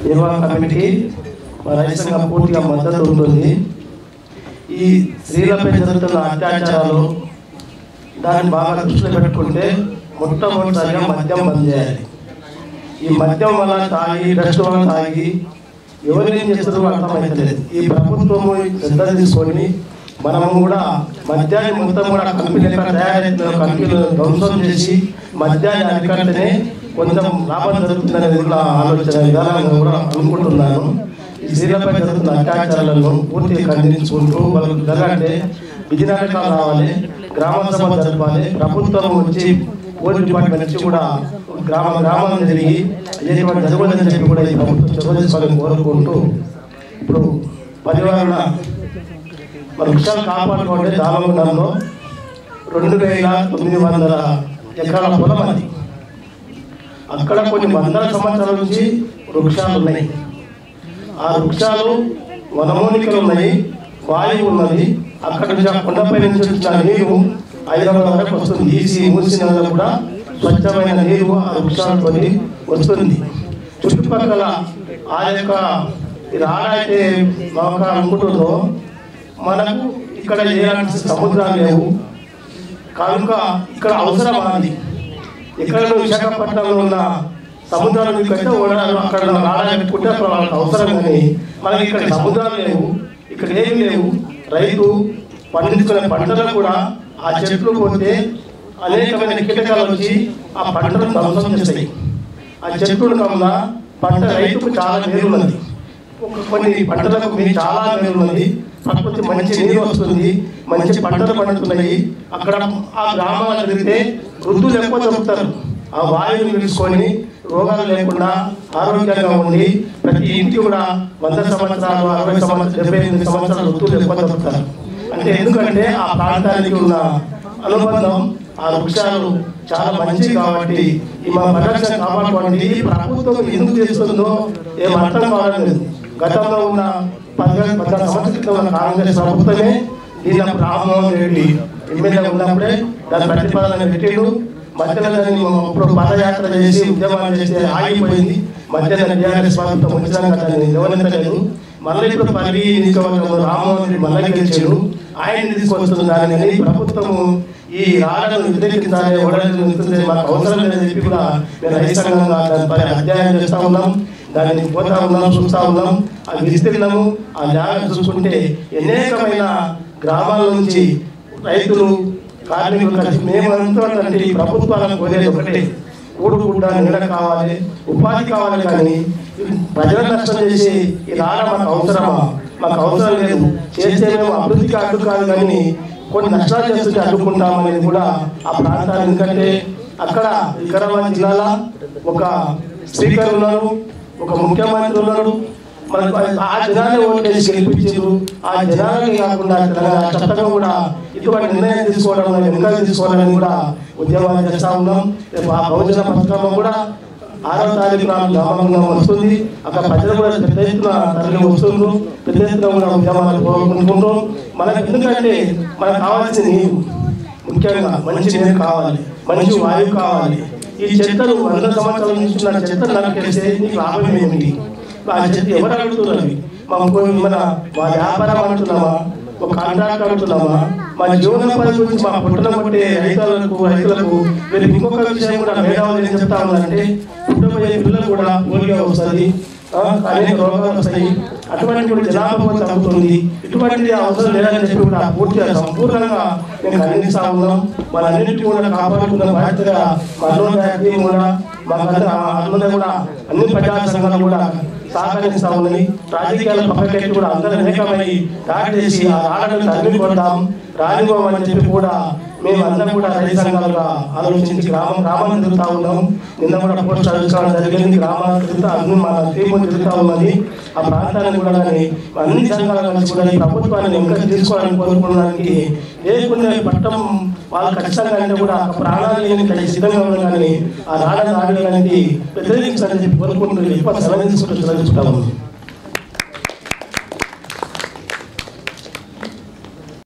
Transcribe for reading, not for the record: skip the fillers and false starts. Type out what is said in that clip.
నిర్వాహక కమిటీకి రైతు సంఘం పూర్తిగా మద్దతు ఉంటుంది. ఈ స్త్రీలపై జరుగుతున్న అత్యాచారాలు దాన్ని బాగా దృష్టిలో పెట్టుకుంటే మొట్టమొదటిసారిగా మద్యం బంద్ చేయాలి. ఈ మద్యం వల్ల తాగి డస్ట్ వల్ల తాగి ఎవరేం చేస్తారో అర్థమవుతలేదు. ఈ ప్రభుత్వము శ్రద్ధ తీసుకొని మనము కూడా మద్యాన్ని మొత్తం కూడా కంపెనీ తయారైన కంపెనీలు ధ్వంసం చేసి మద్యాన్ని అరికట్టనే కొంచెం లాభం జరుగుతుందనేది కూడా ఆలోచన విధానంగా కూడా అనుకుంటున్నాను. ఈ స్త్రీలపై జరుగుతున్న అత్యాచారాలను పూర్తిగా ఖండించుకుంటూ వాళ్ళు జరగంటే విధినాటకాలు రావాలి, గ్రామ సభ జరపాలి, ప్రభుత్వం వచ్చి పోలీస్ డిపార్ట్మెంట్ నుంచి కూడా గ్రామాలను జరిగి ఎటువంటి జరగదని చెప్పి కూడా ఈ ప్రభుత్వం చొరవ తీసుకోవాలని కోరుకుంటూ ఇప్పుడు పర్యావరణ వృక్షాలు కాపాడుకోండి. దామగుండంలో 2900 ఎకరాల పొలం అది. అక్కడ కొన్ని వందల సంవత్సరాల నుంచి వృక్షాలు ఉన్నాయి. ఆ వృక్షాలు వనమూలికలు ఉన్నాయి, వాయువు ఉన్నది. అక్కడ నుంచి ఆ కొండపై నుంచి వచ్చిన నీరు హైదరాబాద్ వరకు వస్తుంది. ఈసీ మూసిన కూడా స్వచ్ఛమైన నీరు ఆ వృక్షాలతో వస్తుంది. చుట్టుపక్కల ఆ యొక్క ఆడైతే మాకు అనుకుంటుందో మనకు ఇక్కడ ఎలాంటి సముద్రాలు లేవు కనుక ఇక్కడ అవసరం అది. ఇక్కడ విశాఖపట్నంలో ఉన్న సముద్రాలు కంటే అక్కడ ఆడాలి పెట్టుకుంటే అక్కడ వాళ్ళకి అవసరం, కానీ మనకి ఇక్కడ సముద్రాలు లేవు, ఇక్కడ ఏమి లేవు. రైతు పండించుకునే పంటలు కూడా ఆ చెట్లు పోతే అనేకమైన కీటకాలు వచ్చి ఆ పంటను ధ్వంసం చేస్తాయి. ఆ చెట్లు వల్ల పంట రైతుకు చాలా మేలు ఉన్నది. కొన్ని పంటలకు మీరు చాలా మేలు ఉన్నది. ప్రకృతి మంచి నీరు వస్తుంది, మంచి పంటలు పండుతున్నాయి. అక్కడ ఆ గ్రామాలు తిరిగితే వృద్ధులు ఎక్కువ దొరుకుతారు. ఆ వాయువుని పీల్చుకొని రోగాలు లేకుండా ఆరోగ్యంగా ఉండి ప్రతి ఇంటికి కూడా 100 సంవత్సరాలు 60 సంవత్సరాలు 78 సంవత్సరాలు వృద్ధులు ఎక్కువ దొరుకుతారు. అంటే ఎందుకంటే ఆ ప్రాంతానికి ఉన్న అనుబంధం ఆ వృక్షాలు చాలా మంచివి కాబట్టి ఈ మన పరిరక్షణ కాపాడుకోండి. ఈ ప్రభుత్వం ఎందుకు చేస్తుందో ఏం అర్థం కావడం. గతంలో ఉన్న 14 సంవత్సరాల క్రితం ఉన్న కాంగ్రెస్ ప్రభుత్వమే దీని రామ్మోహన్ రెడ్డి ఎమ్మెల్యే ఉన్నప్పుడే దాని ప్రతిపాదన పెట్టిండు. మధ్యలో ఇప్పుడు పాదయాత్ర చేసి ఉద్యమాలు చేస్తే ఆగిపోయింది. మధ్యలో టీఆర్ఎస్ ప్రభుత్వం వచ్చినాక దాన్ని నిలవలేదు. మళ్ళీ ఇప్పుడు 10 నియోజకవర్గంలో రామ్మోహన్ రెడ్డి మళ్ళీ గెలిచాడు. ఆయన తీసుకొస్తుంది దానిని ప్రభుత్వము ఈ రాళ్లను వ్యతిరేకించాలి, ఓడలు మాకు అవసరం లేదని చెప్పి కూడా మేము రైతు సంఘంగా దానిపై అధ్యయనం చేస్తూ ఉన్నాం. దాన్ని పోతా ఉన్నాం, చూస్తూ ఉన్నాం. అది విస్తీర్ణము ఆ జాగ్రత్త చూసుకుంటే అనేకమైన గ్రామాల నుంచి రైతులు కార్మికులు కలిసి మేమంటే ఈ ప్రభుత్వాలను కోరేది ఒకటే, కూడుకుండా నీడ కావాలి, ఉపాధి కావాలి. కానీ ప్రజల నష్టం చేసి ఈ రాళ్ళ మాకు అవసరమా? మాకు అవసరం లేదు. చేస్తే మేము అభివృద్ధికి అడ్డు కాదు, కానీ కొన్ని నష్టాలు చేస్తుంటే అడ్డుకుంటామనేది కూడా ఆ ప్రాంతాలు. ఎందుకంటే అక్కడ వికారాబాద్ జిల్లాలో ఒక స్పీకర్ ఉన్నారు, ఒక ముఖ్యమంత్రి ఉన్నారు. మనకు ఆ జనాన్ని ఓటేసి గెలిపించారు. ఆ జనాలకి కాకుండా తెలంగాణ రాష్ట్రంలో కూడా ఇటువంటి నిర్ణయం తీసుకోవడం వెనుక తీసుకోవాలని కూడా ఉద్యమాలు చేస్తూ ఉన్నాం. ఆ బహుజన పథకం కూడా 6వ తారీఖున గ్రామంగా వస్తుంది. అక్కడ ప్రజలు కూడా పెద్ద ఎత్తున తరలి వస్తున్నారు. పెద్ద ఎత్తున కూడా ఉద్యమాలు కోరుకుంటున్నాం. మనకు ఎందుకంటే మనకు కావాల్సిన నీరు, ముఖ్యంగా మంచి నీరు కావాలి, మంచి వాయువు కావాలి. ఈ చెత్తలు 100 సంవత్సరాల నుంచి ఉన్న చెత్తలు నరికేస్తే నీకు లాభం ఏమిటి? ఆ చెత్త ఎవరు అడుగుతున్నారు? మన మా వ్యాపారం అంటున్నామా, ఒక కాంట్రాక్ట్ అంటున్నామా, మా జీవనోపాధి గురించి మా పుట్టడం కొట్టే రైతులకు మీరు ఇంకొక విషయం కూడా మేధావులు ఏం చెప్తా ఉన్నారంటే పుట్టబోయే పిల్లలు కూడా పోలియో వస్తుంది, అనేక రోగాలు వస్తాయి. అటువంటి కూడా జనాభా తగ్గుతుంది. ఇటువంటిది అవసరం లేదని చెప్పి కూడా పూర్తిగా సంపూర్ణంగా మేము ఖండిస్తా ఉన్నాం. మనందరినీ కూడా కాపాడుకున్న బాధ్యతగా మనలో కూడా మాకందరూ కూడా అన్ని ప్రజా సంఘాలు కూడా సహకరిస్తా ఉన్నది. రాజకీయాల పక్కకెట్టి కూడా అందరూ అనేకమై దాడి చేసి ఆ రాళ్ళను తరిమి కొడతాం, రానివ్వమని చెప్పి కూడా మేము అందరం కూడా రైతు సంఘాలుగా ఆలోచించి గ్రామం తిరుగుతూ ఉన్నాం. నిన్న కూడా పోస్ట్ ఆవిష్కరణ జరిగింది. గ్రామాలు తిరుగుతూ అన్ని మన తీర్పు తిరుగుతూ ఉన్నది. ఆ ప్రాంతాన్ని కూడా కానీ అన్ని సంఘాల కలిసి కూడా ఈ ప్రభుత్వాన్ని ఇంకా తీసుకోవాలని కోరుకోవడానికి లేకుండా పట్టం వాళ్ళు ఖచ్చితంగా అంటే కూడా ప్రాణాలు లేని సిద్ధంగా ఉన్నారు. కానీ ఆ రాళ్ళను ఆడడానికి వ్యతిరేకించాలని చెప్పి కోరుకుంటూ ఎక్కువ సెలవు తీసుకుంటూ